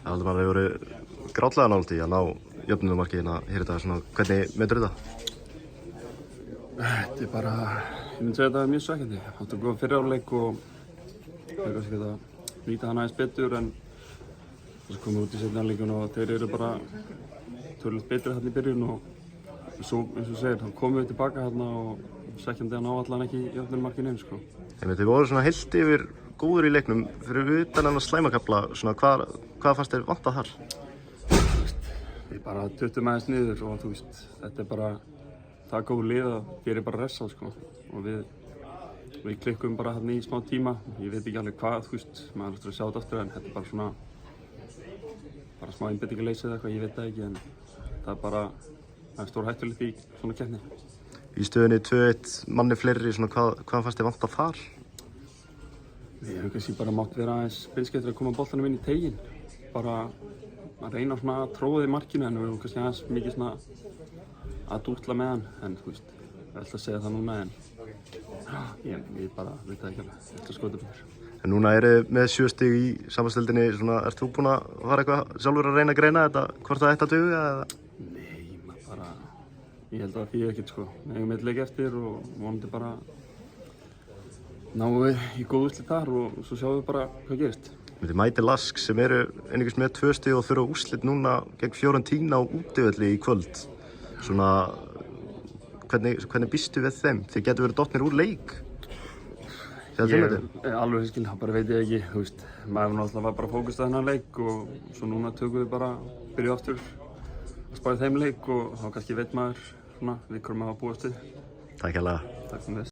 Valdimar, þau voru grátlega nálægt í að ná jöfnunarmarki hérna í dag. Hvernig metur þetta? Þetta er bara, ég myndi segja að þetta er mjög svekkjandi. Áttu góðan fyrri hálfleik og hefur kannski getað nýta hann aðeins betur en þess að koma út í seinni hálfleikinn og þeir eru bara töluvert betri þarna í byrjun og svo, eins og þú segir, þá komum við tilbaka þarna og svekkjandi að ná allan ekki jöfnunarmarkinu einu, sko. Þið voru heilt yfir góður í leiknum fyrir utan þennan slæmakafla, hvað fannst þér vantað þar? Við bara duttum aðeins niður og þú veist, þetta er bara það góð lið að þér er bara ressa, sko. Og við klikkum bara hérna í smá tíma. Ég veit ekki alveg hvað, þú veist, maður ætlar að sjá þetta aftur en þetta er bara svona smá einbeitingarleysi eða eitthvað, ég veit það ekki en það er bara, það er stór hættulegt í svona keppni. Í stöðunni 2-1 manni fleiri, hvað fannst þér vantað þar? Við hefum kannski bara mátt vera aðeins beinskeyttir að koma boltanum inn í teiginn. Bara að reyna að tróða í markinu en við hefum kannski aðeins mikið að dútla með hann. En þú veist, ég ætla að segja það núna en ég bara veit það ekki alveg, ég ætla að skota betur. En núna með 7 stig í sambandsdeildinni, ert þú búinn að fara eitthvað sjálfur að reyna að greina þetta, hvort það ætti að duga eða? Nei, ég held að það þýði ekkert, sko. Við eigum einn leik eftir og vonandi bara náum við í góð úrslit þar og svo sjáum við bara hvað gerist. Þið mæti Lask sem eru einhvers með 2 stig og þurfa úrslit núna gegn Fiorentina á útivelli í kvöld. Hvernig býstu við þeim? Þið getur verið dottnir úr leik. Alveg skil, það bara veit ég ekki, þú veist. Maður náttúrulega var bara fókust á þennan leik og svo núna tökum við bara, byrja aftur að spara þeim leik og þá kannski veit maður við hverjum maður að búast við. Takk hérlega. Takk fyrir þess.